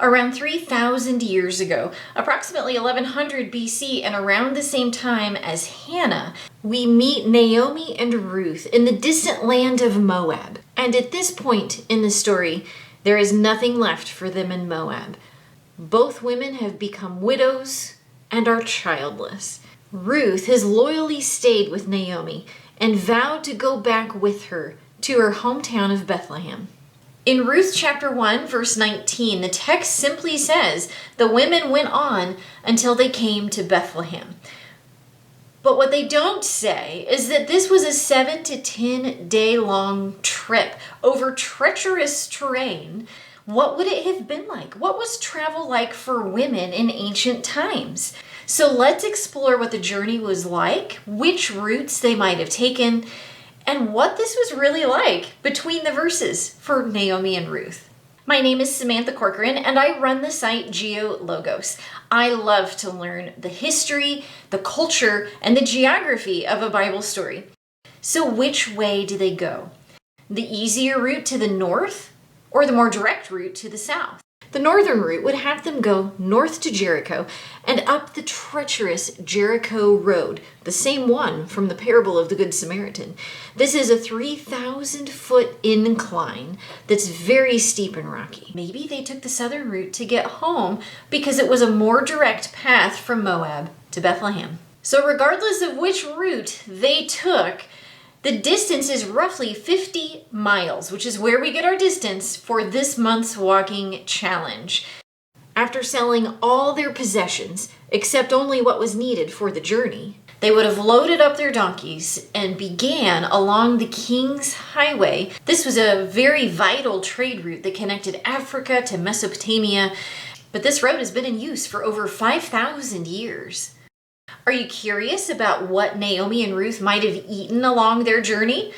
Around 3,000 years ago, approximately 1100 BC, and around the same time as Hannah, we meet Naomi and Ruth in the distant land of Moab. And at this point in the story, there is nothing left for them in Moab. Both women have become widows and are childless. Ruth has loyally stayed with Naomi and vowed to go back with her to her hometown of Bethlehem. In Ruth chapter 1, verse 19, the text simply says, the women went on until they came to Bethlehem. But what they don't say is that this was a 7 to 10 day long trip over treacherous terrain. What would it have been like? What was travel like for women in ancient times? So let's explore what the journey was like, which routes they might have taken, and what this was really like between the verses for Naomi and Ruth. My name is Samantha Corcoran, and I run the site Geo-Logos. I love to learn the history, the culture, and the geography of a Bible story. So which way do they go? The easier route to the north, or the more direct route to the south? The northern route would have them go north to Jericho and up the treacherous Jericho Road, the same one from the parable of the Good Samaritan. This is a 3,000-foot incline that's very steep and rocky. Maybe they took the southern route to get home because it was a more direct path from Moab to Bethlehem. So regardless of which route they took, the distance is roughly 50 miles, which is where we get our distance for this month's walking challenge. After selling all their possessions, except only what was needed for the journey, they would have loaded up their donkeys and began along the King's Highway. This was a very vital trade route that connected Africa to Mesopotamia, but this road has been in use for over 5,000 years. Are you curious about what Naomi and Ruth might have eaten along their journey?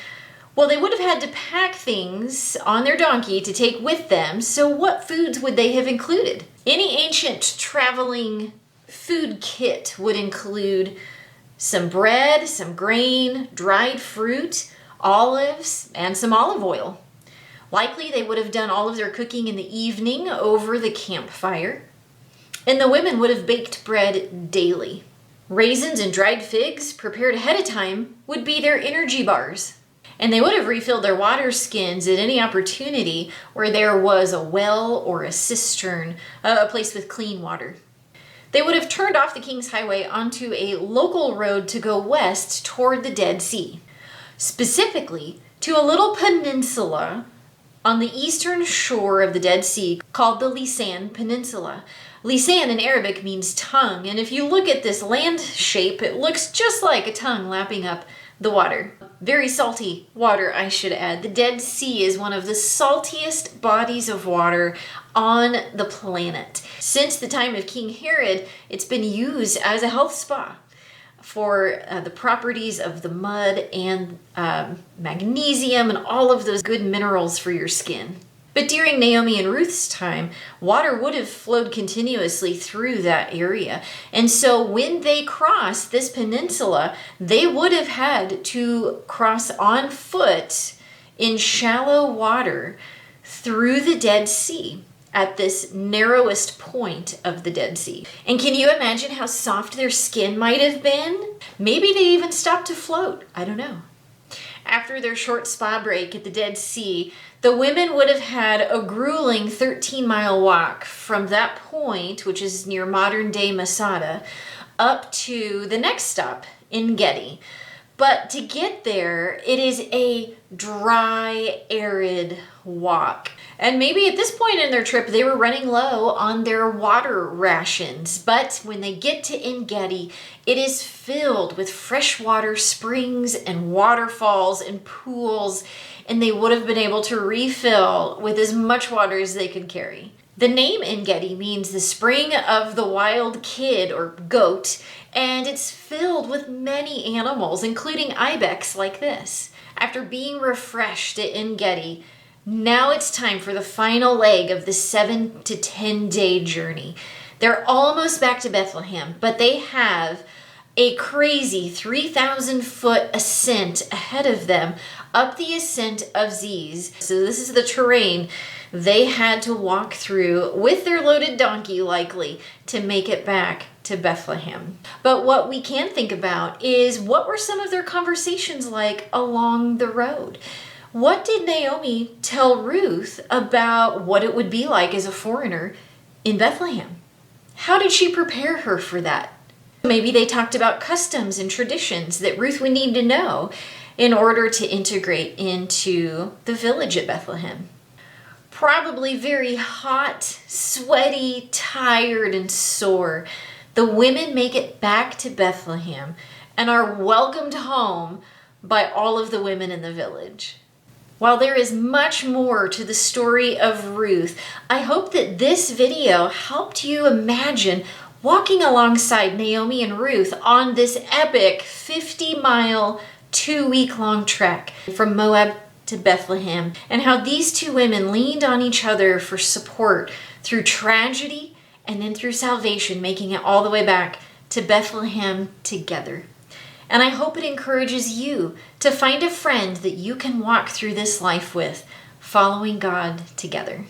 Well, they would have had to pack things on their donkey to take with them, so what foods would they have included? Any ancient traveling food kit would include some bread, some grain, dried fruit, olives, and some olive oil. Likely they would have done all of their cooking in the evening over the campfire, and the women would have baked bread daily. Raisins and dried figs prepared ahead of time would be their energy bars. And they would have refilled their water skins at any opportunity where there was a well or a cistern, a place with clean water. They would have turned off the King's Highway onto a local road to go west toward the Dead Sea, specifically to a little peninsula on the eastern shore of the Dead Sea called the Lisan Peninsula. Lisan in Arabic means tongue, and if you look at this land shape, it looks just like a tongue lapping up the water. Very salty water, I should add. The Dead Sea is one of the saltiest bodies of water on the planet. Since the time of King Herod, it's been used as a health spa for the properties of the mud and magnesium and all of those good minerals for your skin. But during Naomi and Ruth's time, water would have flowed continuously through that area. And so when they crossed this peninsula, they would have had to cross on foot in shallow water through the Dead Sea at this narrowest point of the Dead Sea. And can you imagine how soft their skin might have been? Maybe they even stopped to float. I don't know. After their short spa break at the Dead Sea, the women would have had a grueling 13-mile walk from that point, which is near modern-day Masada, up to the next stop, En Gedi. But to get there, it is a dry, arid walk. And maybe at this point in their trip, they were running low on their water rations. But when they get to En Gedi, it is filled with freshwater springs and waterfalls and pools, and they would have been able to refill with as much water as they could carry. The name En Gedi means the spring of the wild kid or goat, and it's filled with many animals, including ibex like this. After being refreshed at En Gedi, now it's time for the final leg of the 7 to 10 day journey. They're almost back to Bethlehem, but they have a crazy 3,000-foot ascent ahead of them up the ascent of Ziz. So this is the terrain they had to walk through with their loaded donkey, likely, to make it back to Bethlehem. But what we can think about is, what were some of their conversations like along the road? What did Naomi tell Ruth about what it would be like as a foreigner in Bethlehem? How did she prepare her for that? Maybe they talked about customs and traditions that Ruth would need to know in order to integrate into the village at Bethlehem. Probably very hot, sweaty, tired, and sore, the women make it back to Bethlehem and are welcomed home by all of the women in the village. While there is much more to the story of Ruth, I hope that this video helped you imagine walking alongside Naomi and Ruth on this epic 50-mile, 2-week-long trek from Moab to Bethlehem, and how these two women leaned on each other for support through tragedy and then through salvation, making it all the way back to Bethlehem together. And I hope it encourages you to find a friend that you can walk through this life with, following God together.